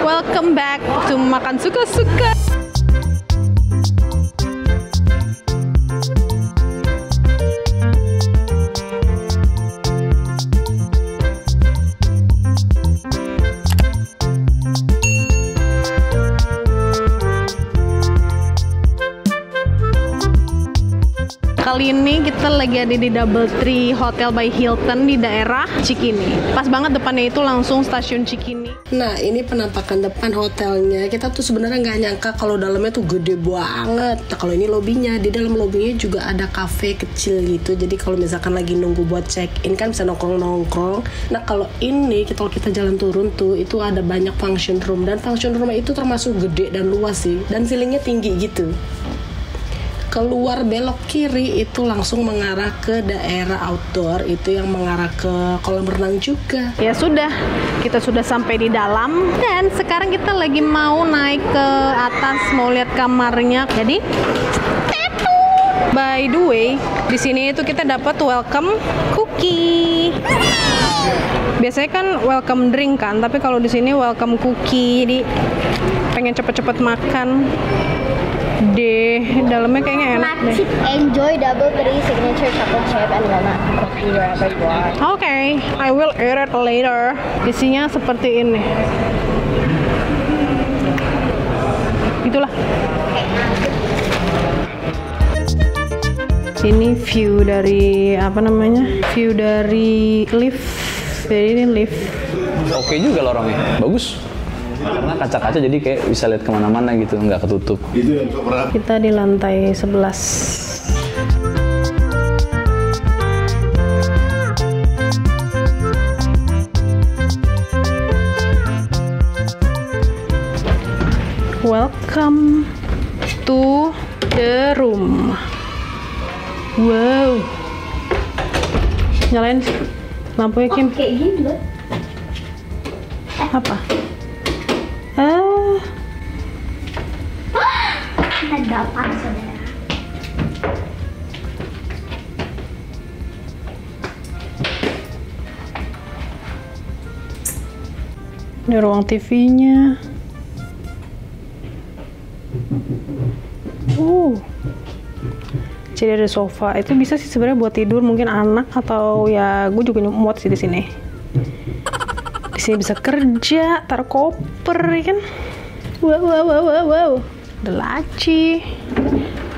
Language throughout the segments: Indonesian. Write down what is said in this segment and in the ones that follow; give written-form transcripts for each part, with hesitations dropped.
Welcome back to Makan Suka-Suka. Kali ini kita lagi ada di DoubleTree Hotel by Hilton di daerah Cikini. Pas banget depannya itu langsung stasiun Cikini. Nah, ini penampakan depan hotelnya. Kita tuh sebenarnya nggak nyangka kalau dalamnya tuh gede banget. Nah, kalau ini lobinya, di dalam lobinya juga ada cafe kecil gitu. Jadi kalau misalkan lagi nunggu buat check in kan bisa nongkrong-nongkrong. Nah, kalau ini kalau kita jalan turun tuh itu ada banyak function room, dan function room itu termasuk gede dan luas sih, dan ceilingnya tinggi gitu. Keluar belok kiri itu langsung mengarah ke daerah outdoor, itu yang mengarah ke kolam renang juga. Ya sudah, kita sudah sampai di dalam dan sekarang kita lagi mau naik ke atas mau lihat kamarnya. Jadi, by the way, di sini itu kita dapat welcome cookie. Biasanya kan welcome drink kan, tapi kalau di sini welcome cookie. Jadi pengen cepet-cepet makan. Dalamnya kayaknya enak deh. Enjoy DoubleTree signature chocolate chip and walnut cookie wherever you are. Okay, I will eat it later. Isinya seperti ini. Itulah. Ini view dari apa namanya? View dari lift. Jadi ini lift. Oke juga lorongnya, bagus. Karena kaca-kaca jadi kayak bisa lihat kemana-mana gitu, nggak ketutup. Kita di lantai 11. Welcome to the room. Wow. Nyalain lampunya, Kim. Kayak gini loh. Apa? Ada apa, saudara? Ini ruang TV-nya. Jadi ada sofa. Itu bisa sih sebenarnya buat tidur, mungkin anak atau ya gue juga muat sih di sini. Di sini bisa kerja, taruh koper, ya kan? Wow. Ada laci.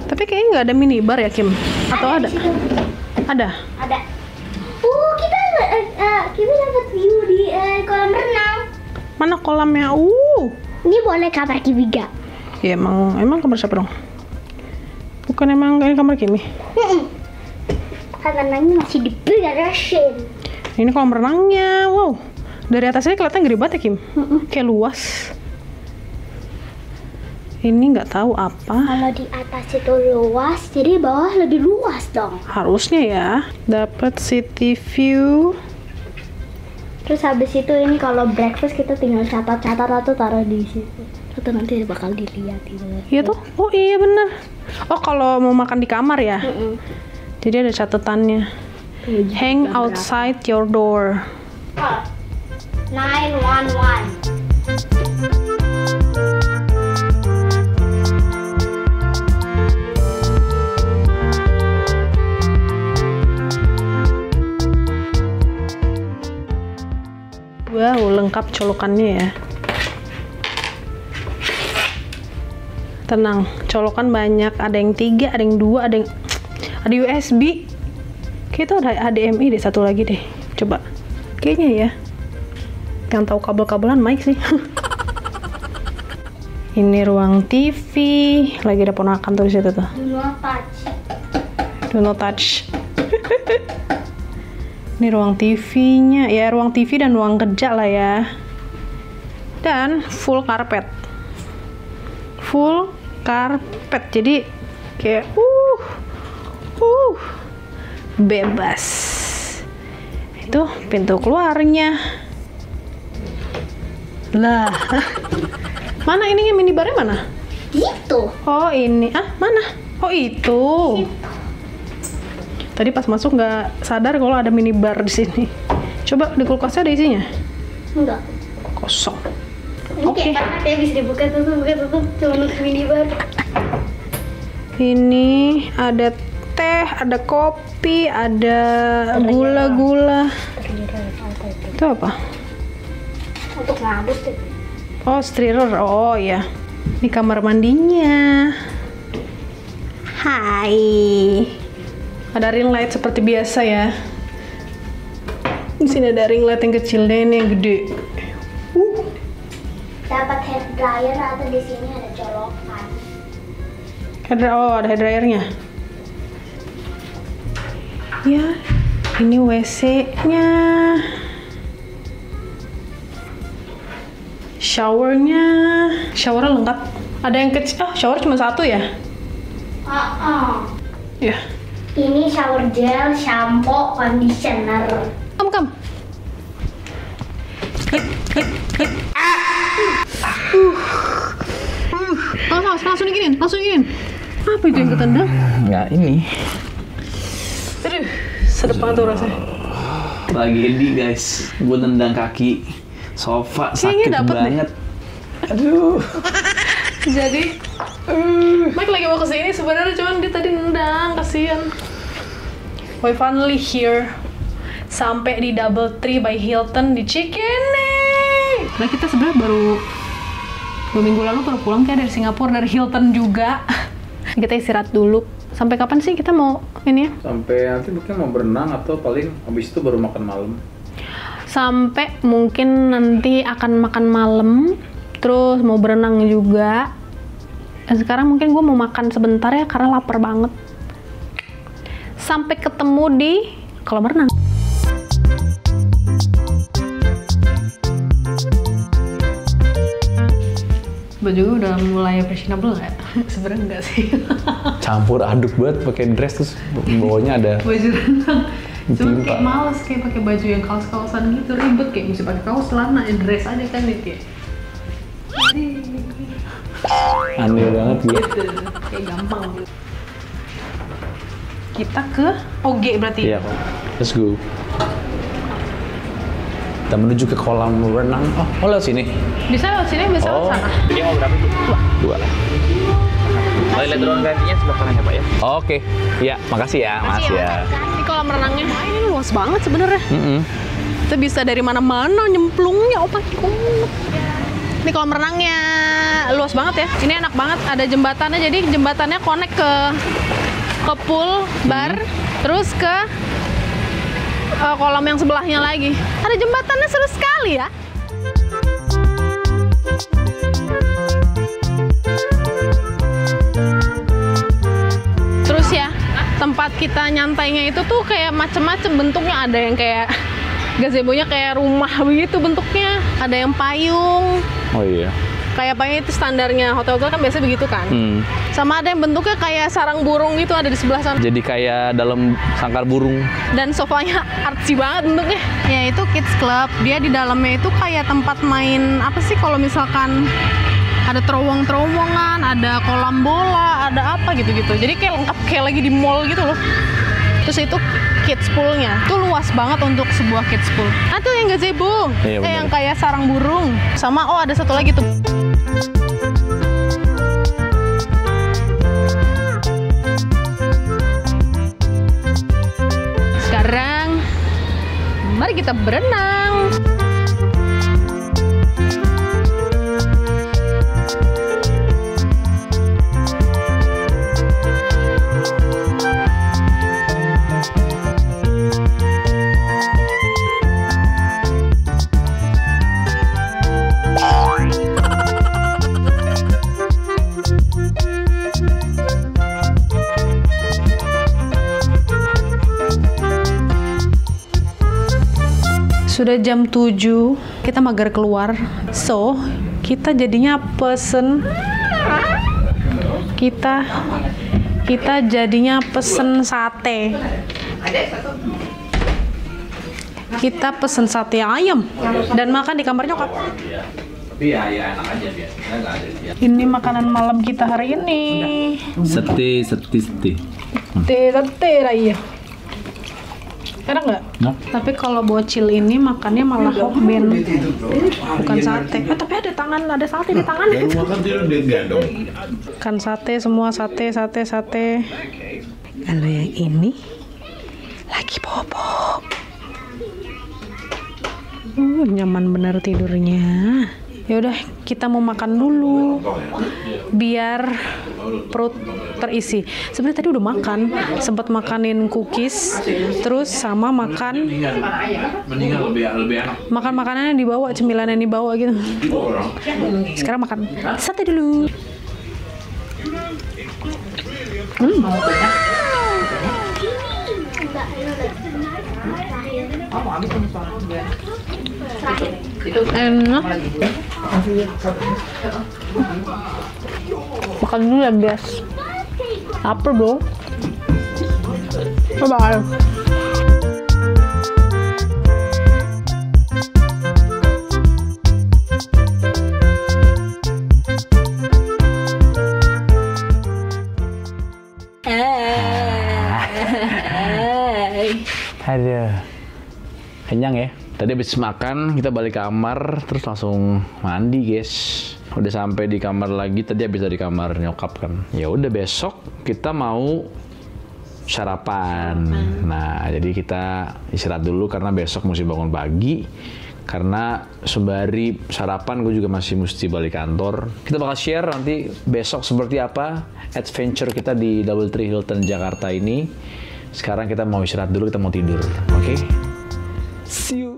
Tapi kayaknya nggak ada minibar ya, Kim? Atau ada? Ada. Ada. Kita dapat view di kolam renang. Mana kolamnya? Ini boleh kamar Kimi gak? Ya emang kamar siapa dong? Bukan emang ini kamar Kimi? Kamar renangnya masih diberesin. Ini kolam renangnya. Wow. Dari atasnya kelihatan gede banget ya, Kim? Kayak luas. Ini nggak tahu apa. Kalau di atas itu luas, jadi bawah lebih luas dong. Harusnya ya. Dapat city view. Terus habis itu ini kalau breakfast kita tinggal catat-catat atau taruh di situ. Atau nanti bakal dilihat gitu. Iya tuh. Oh iya bener. Oh kalau mau makan di kamar ya. Jadi ada catatannya. Hang outside your door. 911. Wow, lengkap colokannya ya. Tenang, colokan banyak. Ada yang 3, ada yang 2, ada USB. Kayaknya tuh ada HDMI deh, satu lagi deh. Coba. Kayaknya ya. Yang tahu kabel-kabelan mic sih. Ini ruang TV. Lagi ada ponakan tuh di situ tuh. Do not touch. Ini ruang TV-nya. Ya, ruang TV dan ruang kerja lah ya. Dan full karpet. Full karpet. Jadi kayak bebas. Itu pintu keluarnya. Lah. Mana ininya, minibarnya mana? Gitu. Oh ini. Mana? Oh itu. Tadi pas masuk nggak sadar kalau ada minibar di sini. Coba di kulkasnya ada isinya? Enggak. Kosong. Ini kayak karpet ya, bisa dibuka tutup. Cuma untuk minibar. Ini ada teh, ada kopi, ada gula-gula. Itu apa? Untuk ngabut deh. Oh, stirrer. Oh ya. Ini kamar mandinya. Hai. Ada ring light seperti biasa ya. Di sini ada ring light yang kecil dan yang gede. Dapat hair dryer atau di sini ada colokan. Oh, ada hair dryernya. Ya, ini WC-nya. Showernya lengkap. Ada yang kecil. Shower cuma satu ya? Ya. Ini shower gel, shampoo, conditioner. Kam. Langsung diginin. Apa itu yang ketendang? Nggak ini. Aduh, sedep banget tuh rasanya. Tragedi guys, gue nendang kaki sofa sakit banget. Aduh. Jadi, Mike lagi mau kesini sebenarnya, cuman dia tadi nendang, kasihan. We finally here. Sampai di Double Tree by Hilton di Cikini. Nah, kita sebenarnya baru 2 minggu lalu baru pulang kayak dari Singapura, dari Hilton juga. Kita istirahat dulu. Sampai kapan sih kita mau ini ya? Sampai nanti mungkin mau berenang atau paling habis itu baru makan malam. Sampai mungkin nanti akan makan malam, terus mau berenang juga. Dan sekarang mungkin gue mau makan sebentar ya karena lapar banget. Sampai ketemu di kolam renang. Baju gue udah mulai fashionable ya? Sebenarnya enggak sih. Campur aduk banget pakai dress terus bawahnya ada Baju renang. Cuma timpa. kayak males kayak pakai baju yang kaos-kaosan gitu, ribet kayak mesti pakai kaos celana, dress aja kan nih kayak. Aneh banget gue. Gitu, kayak gampang gitu. Kita ke OG berarti. Iya, let's go. Kita menuju ke kolam renang. Oh lewat sini. Bisa lewat sini, bisa lewat sana. Ini mau berapa tuh? Dua. Toilet ruang gantinya sebelah kanan ya Pak ya? Oke, iya, makasih ya, Mas ya. Ini kolam renangnya. Wah, ini luas banget sebenarnya. Mm-mm. Kita bisa dari mana-mana nyemplungnya, opa kumet. Ini kolam renangnya luas banget ya. Ini enak banget, ada jembatannya. Jadi jembatannya connect ke pool, bar, terus ke kolam yang sebelahnya lagi. Ada jembatannya, seru sekali ya. Terus ya, tempat kita nyantainya itu tuh kayak macem-macem bentuknya. Ada yang kayak gazebo-nya kayak rumah begitu bentuknya. Ada yang payung. Oh iya. Kayak payung itu standarnya hotel-hotel kan biasa begitu kan. Sama ada yang bentuknya kayak sarang burung gitu, ada di sebelah sana. Jadi kayak dalam sangkar burung. Dan sofanya artsy banget bentuknya. Ya itu kids club. Dia di dalamnya itu kayak tempat main apa sih kalau misalkan ada terowong-terowongan, ada kolam bola, ada apa gitu-gitu. Jadi kayak lengkap kayak lagi di mall gitu loh. Terus itu kids pool-nya. Itu luas banget untuk sebuah kids pool. Ah tuh yang gazebo. Iya, bener. Yang kayak sarang burung. Sama oh ada satu lagi tuh. Sekarang mari kita berenang. Sudah jam 7, kita mager keluar. So, kita jadinya pesen jadinya pesen sate. Kita pesen sate ayam dan makan di kamar nyokap. Tapi ya enak aja biasanya nggak ada dia. Ini makanan malam kita hari ini. Sate. Tete raya. Enak nggak? Nah. Tapi kalau bocil ini makannya malah hokben, bukan sate. Tapi ada sate di tangan. Baru makan tidur dia gendong. Kan sate semua, sate. Kalau yang ini lagi bobo. Nyaman bener tidurnya. Ya udah, kita mau makan dulu biar perut terisi. Sebenarnya tadi udah makan, sempat makanin cookies, terus sama makan Mendingan lebih enak. makan makanannya dibawa, cemilannya dibawa gitu. Sekarang makan sate dulu. Enak. Makan dulu ya guys. Lapar dong. Bye-bye. Aduh. Kenyang ya. Tadi habis makan, kita balik kamar, terus langsung mandi, guys. Udah sampai di kamar lagi, tadi habis dari kamar nyokap kan. Ya udah, besok kita mau sarapan. Nah, jadi kita istirahat dulu karena besok mesti bangun pagi. Karena sembari sarapan, gue juga masih mesti balik kantor. Kita bakal share nanti besok seperti apa adventure kita di DoubleTree Hilton Jakarta ini. Sekarang kita mau istirahat dulu, kita mau tidur. Oke? See you.